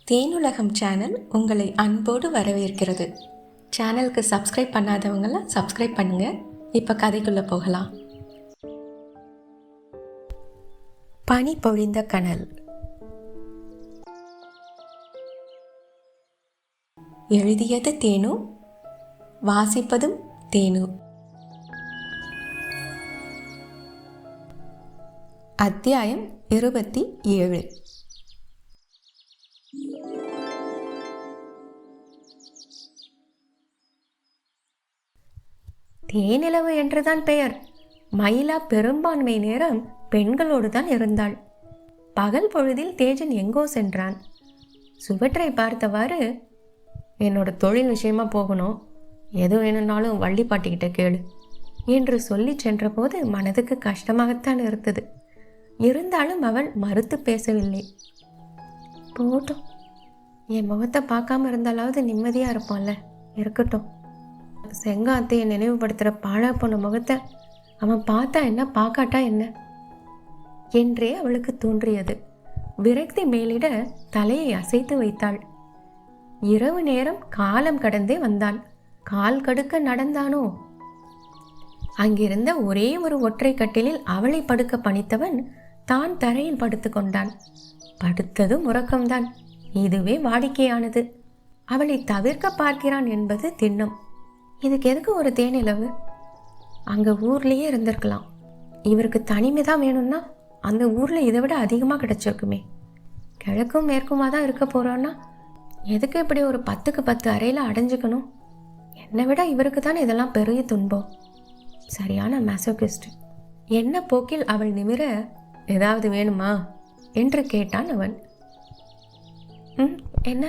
Thenulagam channel உங்களை அன்போடு வரவேற்கிறது. சேனலுக்கு சப்ஸ்கிரைப் பண்ணாதவங்களாம் சப்ஸ்கிரைப் பண்ணுங்க. இப்போ கதைக்குள்ள போகலாம். பனி பொழிந்த கனல். எழுதியது தேனு, வாசிப்பதும் தேனு. அத்தியாயம் 27. தேனிலவு என்றுதான் பெயர். மயிலா பெரும்பான்மை நேரம் பெண்களோடு தான் இருந்தாள். பகல் பொழுதில் தேஜன் எங்கோ சென்றான். சுவற்றை பார்த்தவாறு, என்னோட தொழில் விஷயமா போகணும், எது வேணும்னாலும் வள்ளி பாட்டிக்கிட்ட கேளு என்று சொல்லி சென்றபோது மனதுக்கு கஷ்டமாகத்தான் இருந்தது. இருந்தாலும் அவள் மறுத்து பேசவில்லை. போகட்டும், என் முகத்தை பார்க்காம இருந்தாலாவது நிம்மதியாக இருப்போம்ல, இருக்கட்டும். செங்காத்தையை நினைவுபடுத்துகிற பாழா போன முகத்தை அவன் பார்த்தா என்ன, பார்க்காட்டா என்ன என்றே அவளுக்கு தோன்றியது. விரக்தி மேலிட தலையை அசைத்து வைத்தாள். இரவு நேரம் காலம் கடந்தே வந்தான். கால் கடுக்க நடந்தானோ? அங்கிருந்த ஒரே ஒரு ஒற்றை கட்டிலில் அவளை படுக்க பணித்தவன் தான் தரையில் படுத்து கொண்டான். படுத்ததும் உறக்கம்தான். இதுவே வாடிக்கையானது. அவளை தவிர்க்க பார்க்கிறான் என்பது திண்ணம். இதுக்கு எதுக்கு ஒரு தேனிலவு? அங்க ஊர்லயே இருந்திருக்கலாம். இவருக்கு தனிமைதான் வேணும்னா அந்த ஊர்ல இதை விட அதிகமாக கிடைச்சிருக்குமே. கிழக்கும் மேற்குமா தான் இருக்க போறோன்னா எதுக்கு இப்படி ஒரு 10க்கு 10 அறையில அடைஞ்சுக்கணும்? என்னை விட இவருக்கு தான் இதெல்லாம் பெரிய துன்பம். சரியான மேசோகிஸ்ட். என்ன போக்கில் அவள் நிமிர, ஏதாவது வேணுமா என்று கேட்டான் அவன். என்ன,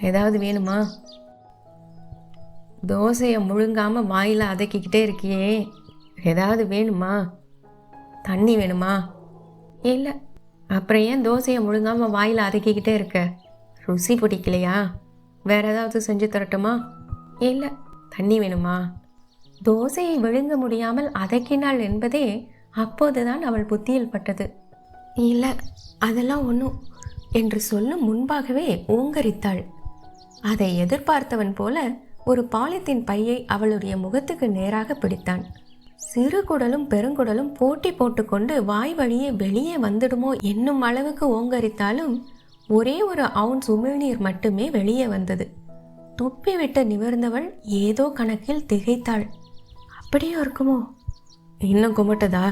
ஏதாவது வேணுமா? தோசையை முழுங்காம வாயில அதக்கிக்கிட்டே இருக்கியே, ஏதாவது வேணுமா? தண்ணி வேணுமா? இல்லை. அப்புறம் ஏன் தோசையை முழுங்காம வாயில அதக்கிக்கிட்டே இருக்க? ருசி பிடிக்கலையா? வேற ஏதாவது செஞ்சு தரட்டுமா? இல்லை. தண்ணி வேணுமா? தோசையை விழுங்க முடியாமல் அதக்கினாள் என்பதே அப்போதுதான் அவள் புத்தியில் பட்டது. இல்லை, அதெல்லாம் ஒன்றும் என்று சொல்லும் முன்பாகவே ஓங்கரித்தாள். அதை எதிர்பார்த்தவன் போல ஒரு பாலித்தீன் பையை அவளுடைய முகத்துக்கு நேராக பிடித்தான். சிறு குடலும் பெருங்குடலும் போட்டி போட்டுக்கொண்டு வாய் வழியே வெளியே வந்துடுமோ என்னும் அளவுக்கு ஓங்கரித்தாலும் ஒரே ஒரு அவுன்ஸ் உமிழ்நீர் மட்டுமே வெளியே வந்தது. துப்பி விட்டு நிமிர்ந்தவள் ஏதோ கணக்கில் திகைத்தாள். அப்படியே இருக்குமோ? இன்னும் குமட்டதா?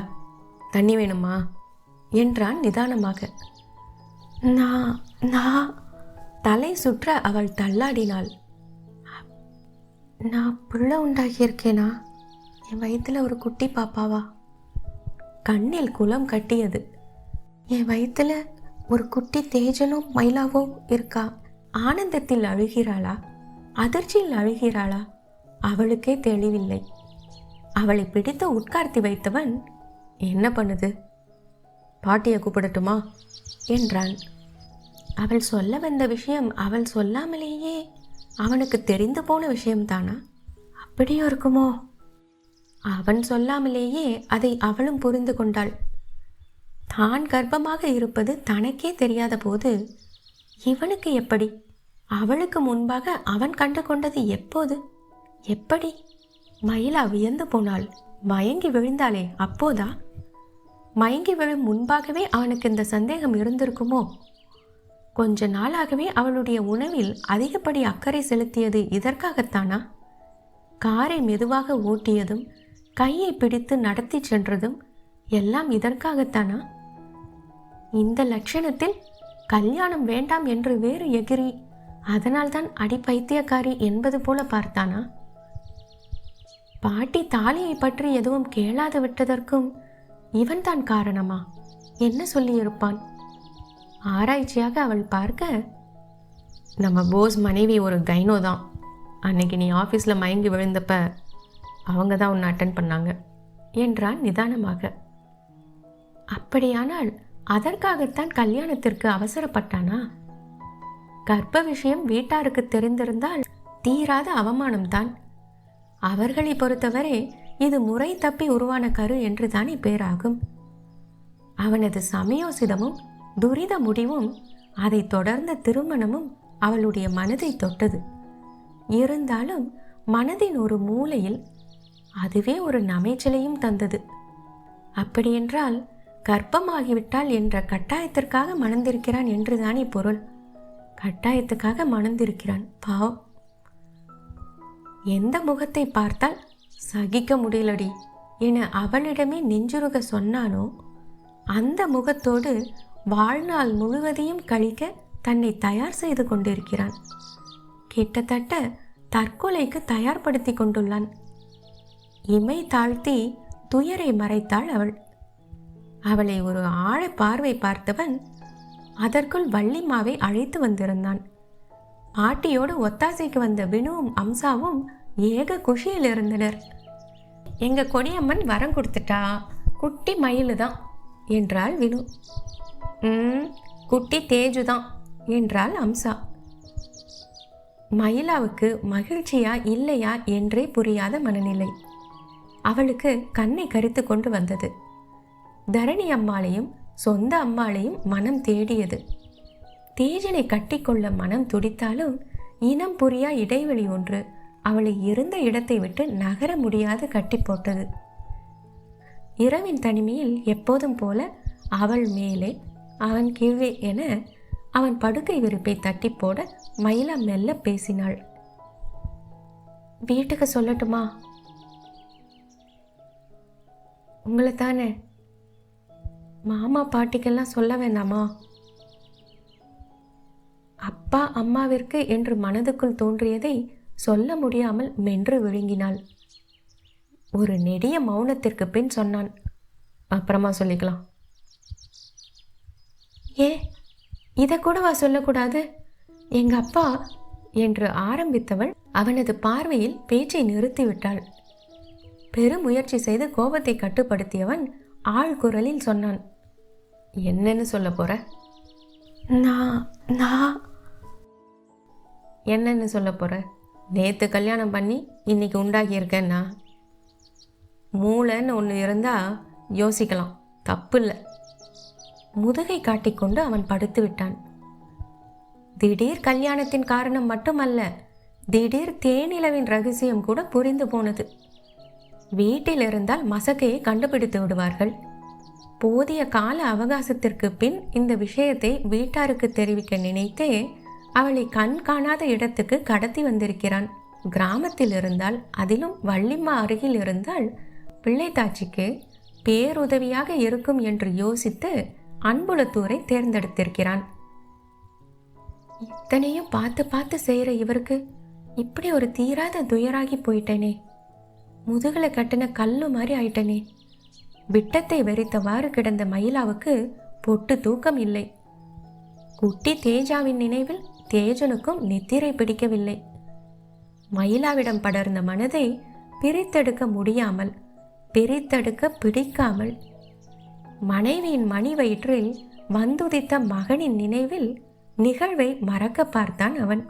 தண்ணி வேணுமா என்றான் நிதானமாக. நான் தலை சுற்ற அவள் தள்ளாடினாள். நான் புள்ள உண்டாகியிருக்கேனா? என் வயிற்றுல ஒரு குட்டி பாப்பாவா? கண்ணில் குளம் கட்டியது. என் வயிற்றுல ஒரு குட்டி தேஜனும் மயிலாவும் இருக்கா? ஆனந்தத்தில் அழுகிறாளா, அதிர்ச்சியில் அழுகிறாளா? அவளுக்கே தெளிவில்லை. அவளை பிடித்து உட்கார்த்தி வைத்தவன், என்ன பண்ணுது? பாட்டியை கூப்பிடட்டுமா என்றான். அவள் சொல்ல வந்த விஷயம் அவள் சொல்லாமலேயே அவனுக்கு தெரிந்து போன விஷயம்தானா? அப்படியும் இருக்குமோ? அவன் சொல்லாமலேயே அதை அவளும் புரிந்து கொண்டாள். தான் கர்ப்பமாக இருப்பது தனக்கே தெரியாத போது இவனுக்கு எப்படி? அவளுக்கு முன்பாக அவன் கண்டு கொண்டது எப்போது, எப்படி? மயிலா வியந்து போனாள். மயங்கி விழுந்தாளே, அப்போதா? மயங்கி விழும் முன்பாகவே அவனுக்கு இந்த சந்தேகம் இருந்திருக்குமோ? கொஞ்ச நாளாகவே அவளுடைய உணவில் அதிகப்படி அக்கறை செலுத்தியது இதற்காகத்தானா? காரை மெதுவாக ஓட்டியதும் கையை பிடித்து நடத்தி சென்றதும் எல்லாம் இதற்காகத்தானா? இந்த லட்சணத்தில் கல்யாணம் வேண்டாம் என்று வேறு எகிரி, அதனால்தான் அடி பைத்தியக்காரி என்பது போல பார்த்தானா? பாட்டி தாலியை பற்றி எதுவும் கேளாது விட்டதற்கும் இவன் தான் காரணமா? என்ன சொல்லியிருப்பான்? ஆராய்ச்சியாக அவள் பார்க்க, நம்ம போஸ் மனைவி ஒரு கைனோ தான். அன்னைக்கு நீ ஆஃபீஸில் மயங்கி விழுந்தப்ப அவங்க தான் உன்னை அட்டென்ட் பண்ணாங்க என்றான் நிதானமாக. அப்படியானால் அதற்காகத்தான் கல்யாணத்திற்கு அவசரப்பட்டானா? கர்ப்ப விஷயம் வீட்டாருக்கு தெரிந்திருந்தால் தீராத அவமானம்தான். அவர்களை பொறுத்தவரை இது முறை தப்பி உருவான கரு என்று தானே பேராகும். அவனது சமயோசிதமும் துரித முடிவும் அதை தொடர்ந்த திருமணமும் அவளுடைய மனதை தொட்டது. இருந்தாலும் மனதின் ஒரு மூலையில் அதுவே ஒரு நமைச்சலையும் தந்தது. அப்படியென்றால் கர்ப்பமாகிவிட்டால் என்ற கட்டாயத்திற்காக மணந்திருக்கிறான் என்றுதானே பொருள். கட்டாயத்துக்காக மணந்திருக்கிறான். பாவம். எந்த முகத்தை பார்த்தால் சகிக்க முடியலடி என அவளிடமே நெஞ்சுருக சொன்னானோ அந்த முகத்தோடு வாழ்நாள் முழுவதையும் கழிக்க தன்னை தயார் செய்து கொண்டிருக்கிறான். கிட்டத்தட்ட தற்கொலைக்கு தயார்படுத்தி கொண்டுள்ளான். இமை தாழ்த்தி துயரை மறைத்தாள் அவள். அவளை ஒரு ஆழ பார்வை பார்த்தவன் அதற்குள் வள்ளிமாவை அழைத்து வந்திருந்தான். பாட்டியோடு ஒத்தாசைக்கு வந்த வினுவும் அம்சாவும் ஏக குஷியில் இருந்தனர். எங்க கொடியம்மன் வரம் கொடுத்துட்டா, குட்டி மயிலு தான் என்றாள் வினு. குட்டி தேஜு தான் என்றாள் அம்சா. மயிலாவுக்கு மகிழ்ச்சியா இல்லையா என்றே புரியாத மனநிலை. அவளுக்கு கண்ணை கரித்து கொண்டு வந்தது. தரணி அம்மாளையும் சொந்த அம்மாளையும் மனம் தேடியது. தேஜனை கட்டிக்கொள்ள மனம் துடித்தாலும் இனம் புரியா இடைவெளி ஒன்று அவளை இருந்த இடத்தை விட்டு நகர முடியாது கட்டி போட்டது. இரவின் தனிமையில் எப்போதும் போல அவள் மேலே அவன் கீழே என அவன் படுக்கை விரிப்பை தட்டி போட மயிலா மெல்ல பேசினாள். வீட்டுக்கு சொல்லட்டுமா? உங்களை தானே. மாமா பாட்டிக்கெல்லாம் சொல்ல வேண்டாமா? அப்பா அம்மாவிற்கு என்று மனதுக்குள் தோன்றியதை சொல்ல முடியாமல் மென்று விழுங்கினாள். ஒரு நெடிய மௌனத்திற்கு பின் சொன்னான், அப்புறமா சொல்லிக்கலாம். ஏ, இதை கூடவா சொல்லக்கூடாது? எங்க அப்பா என்று ஆரம்பித்தவள் அவனது பார்வையில் பேச்சை நிறுத்திவிட்டாள். பெருமுயற்சி செய்து கோபத்தை கட்டுப்படுத்தியவன் ஆழ்குரலில் சொன்னான், என்னன்னு சொல்ல போற? நான் என்னன்னு சொல்ல போற? நேற்று கல்யாணம் பண்ணி இன்னைக்கு உண்டாகி இருக்கேன்னா மூளைன்னு ஒன்று இருந்தா யோசிக்கலாம், தப்பு இல்லை. முதுகை காட்டிக்கொண்டு அவன் படுத்து விட்டான். திடீர் கல்யாணத்தின் காரணம் மட்டுமல்ல, திடீர் தேனிலவின் ரகசியம் கூட புரிந்து போனது. வீட்டில் இருந்தால் மசக்கையை கண்டுபிடித்து விடுவார்கள். போதிய கால அவகாசத்திற்கு பின் இந்த விஷயத்தை வீட்டாருக்கு தெரிவிக்க நினைத்தே அவளை கண் காணாத இடத்துக்கு கடத்தி வந்திருக்கிறான். கிராமத்தில் இருந்தால், அதிலும் வள்ளிம்மா அருகில் இருந்தால் பிள்ளைத்தாச்சிக்கு பேருதவியாக இருக்கும் என்று யோசித்து அன்புலத்தூரை தேர்ந்தெடுத்திருக்கிறான். இத்தனையும் பார்த்து பார்த்து செய்கிற இவருக்கு இப்படி ஒரு தீராத துயராகி போயிட்டனே. முதுகலை கட்டின கல்லு மாதிரி ஆயிட்டனே. விட்டத்தை வெறித்தவாறு கிடந்த மயிலாவுக்கு பொட்டு தூக்கம் இல்லை. குட்டி தேஜாவின் நினைவில் தேஜனுக்கும் நித்திரை பிடிக்கவில்லை. மயிலாவிடம் படர்ந்த மனதை பிரித்தெடுக்க முடியாமல், பிரித்தெடுக்க பிடிக்காமல், மனைவியின் மணி வயிற்றில் வந்துதித்த மகனின் நினைவில் நிகழ்வை மறக்க பார்த்தான் அவன்.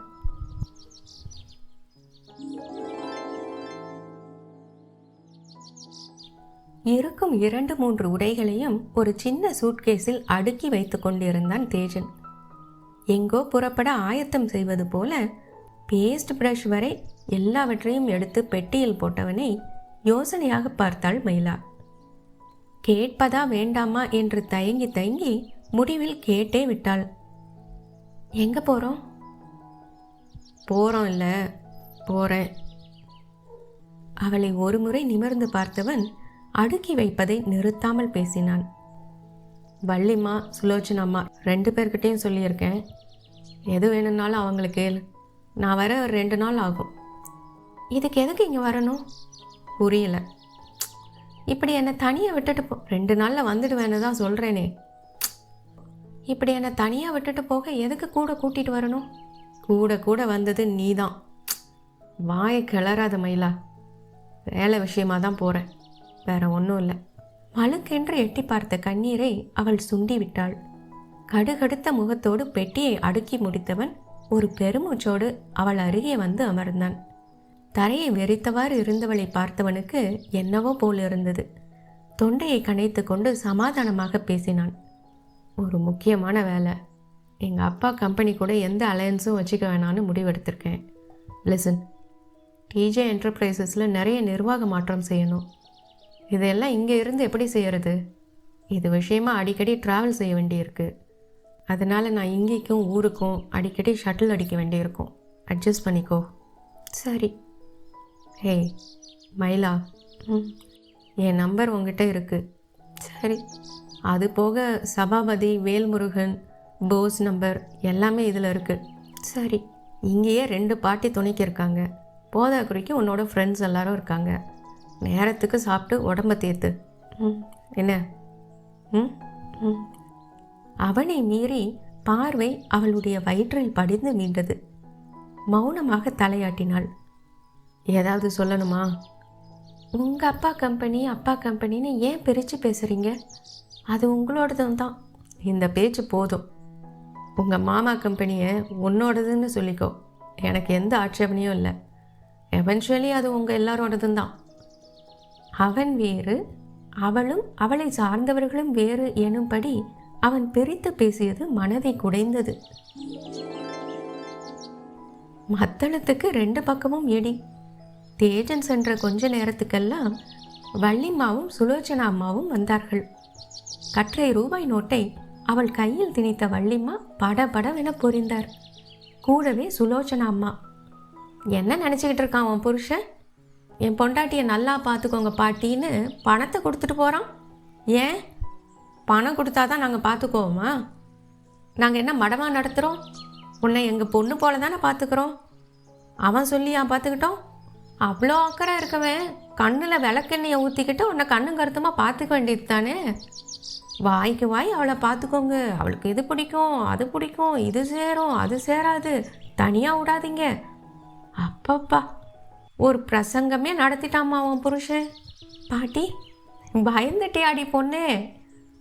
இருக்கும் 2-3 உடைகளையும் ஒரு சின்ன சூட்கேஸில் அடுக்கி வைத்து கொண்டிருந்தான் தேஜன். எங்கோ புறப்பட ஆயத்தம் செய்வது போல பேஸ்ட் பிரஷ் வரை எல்லாவற்றையும் எடுத்து பெட்டியில் போட்டவனை யோசனையாக பார்த்தாள் மயிலா. கேட்பதா வேண்டாமா என்று தயங்கி தயங்கி முடிவில் கேட்டே விட்டாள். எங்க போறோம்? போறோம் இல்ல, போறேன். அவளை ஒரு முறை நிமிர்ந்து பார்த்தவன் அடுக்கி வைப்பதை நிறுத்தாமல் பேசினான். வள்ளிம்மா, சுலோச்சனம்மா 2 பேர்கிட்டையும் சொல்லியிருக்கேன். எது வேணும்னாலும் அவங்களுக்கு கேளு. நான் வர ஒரு 2 நாள் ஆகும். இதுக்கு எதுக்கு இங்கே வரணும்? புரியல. இப்படி என்னை தனியாக விட்டுட்டு 2 நாளில் வந்துடுவேன்னு தான் சொல்கிறேனே. இப்படி என்னை தனியாக விட்டுட்டு போக எதுக்கு கூட கூட்டிகிட்டு வரணும்? கூட வந்தது நீ தான். வாயை கிளறாத மயிலா. வேலை விஷயமாக தான் போகிறேன், வேற ஒன்றும் இல்லை. மழுக்கென்று எட்டி பார்த்த கண்ணீரை அவள் சுண்டி விட்டாள். கடுகடுத்த முகத்தோடு பெட்டியை அடுக்கி முடித்தவன் ஒரு பெருமூச்சோடு அவள் அருகே வந்து அமர்ந்தான். தரையை வெறித்தவாறு இருந்தவளை பார்த்தவனுக்கு என்னவோ போல் இருந்தது. தொண்டையை கனைத்து கொண்டு சமாதானமாக பேசினான். ஒரு முக்கியமான வேலை. எங்கள் அப்பா கம்பெனி கூட எந்த அலையன்ஸும் வச்சுக்க வேணான்னு முடிவெடுத்திருக்கேன். லிசன், டிஜே என்டர்பிரைசஸில் நிறைய நிர்வாக மாற்றம் செய்யணும். இதெல்லாம் இங்கே இருந்து எப்படி செய்கிறது? இது விஷயமா அடிக்கடி ட்ராவல் செய்ய வேண்டியிருக்கு. அதனால் நான் இங்கேக்கும் ஊருக்கும் அடிக்கடி ஷட்டில் அடிக்க வேண்டியிருக்கும். அட்ஜஸ்ட் பண்ணிக்கோ. சரி. ஹே மயிலா, என் நம்பர் உங்ககிட்ட இருக்குது. சரி. அது போக சபாபதி, வேல்முருகன், போஸ் நம்பர் எல்லாமே இதில் இருக்குது. சரி. இங்கேயே 2 பாட்டி துணைக்கு இருக்காங்க. போதாக்குறைக்கு உன்னோட ஃப்ரெண்ட்ஸ் எல்லாரும் இருக்காங்க. நேரத்துக்கு சாப்பிட்டு உடம்ப தேத்து. என்ன? அவனை மீறி பார்வை அவளுடைய வயிற்றில் படிந்து மீண்டது. மௌனமாக தலையாட்டினாள். ஏதாவது சொல்லணுமா? உங்கள் அப்பா கம்பெனின்னு ஏன் பிரித்து பேசுகிறீங்க? அது உங்களோடதும் தான். இந்த பேச்சு போதும். உங்கள் மாமா கம்பெனியை உன்னோடதுன்னு சொல்லிக்கோ. எனக்கு எந்த ஆட்சேபனையும் இல்லை. எவென்ச்சுவலி அது உங்கள் எல்லாரோடதும் தான். அவன் வேறு, அவளும் அவளை சார்ந்தவர்களும் வேறு எனும்படி அவன் பிரித்து பேசியது மனதை குடைந்தது. மத்தளத்துக்கு 2 பக்கமும் இடி. தேஜன் சென்ற கொஞ்ச நேரத்துக்கெல்லாம் வள்ளிம்மாவும் சுலோச்சனா அம்மாவும் வந்தார்கள். கற்றை ரூபாய் நோட்டை அவள் கையில் திணித்த வள்ளிம்மா படபடவென பொரிந்தார். கூடவே சுலோச்சனா அம்மா. என்ன நினச்சிக்கிட்டு இருக்கான் உன் புருஷன்? என் பொண்டாட்டியை நல்லா பார்த்துக்கோங்க பாட்டின்னு பணத்தை கொடுத்துட்டு போகிறான். ஏன்? பணம் கொடுத்தா தான் நாங்கள் பார்த்துக்குவோமா? நாங்கள் என்ன மடமாக நடத்துகிறோம்? உன்னை எங்கள் பொண்ணு போல தானே பார்த்துக்குறோம். அவன் சொல்லியா பார்த்துக்கிட்டோம்? அவ்வளோ அக்கறை இருக்கவன் கண்ணில் விளக்கெண்ணெயை ஊற்றிக்கிட்டு உன்னை கண்ணும் கருத்துமாக பார்த்துக்க வேண்டியது தானே. வாய்க்கு வாய் அவளை பார்த்துக்கோங்க, அவளுக்கு இது பிடிக்கும், அது பிடிக்கும், இது சேரும், அது சேராது, தனியாக விடாதீங்க. அப்பப்பா, ஒரு பிரசங்கமே நடத்திட்டாமா உன் புருஷன். பாட்டி பயந்துட்டியாடி பொண்ணே.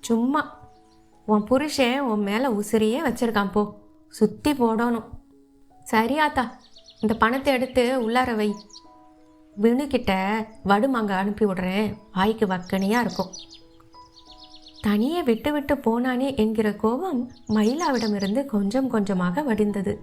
சும்மா உன் புருஷன் உன் மேலே உசிரியே வச்சிருக்கான். போ, சுற்றி போடணும். சரியாத்தா, இந்த பணத்தை எடுத்து உள்ளார வை. வினுக்கிட்ட வடுமாங்க அனுப்பி விடுறேன். வாய்க்கு வக்கனையாக இருக்கும். தனியே விட்டு விட்டு போனானே என்கிற கோபம் மயிலாவிடமிருந்து கொஞ்சம் கொஞ்சமாக வடிந்தது.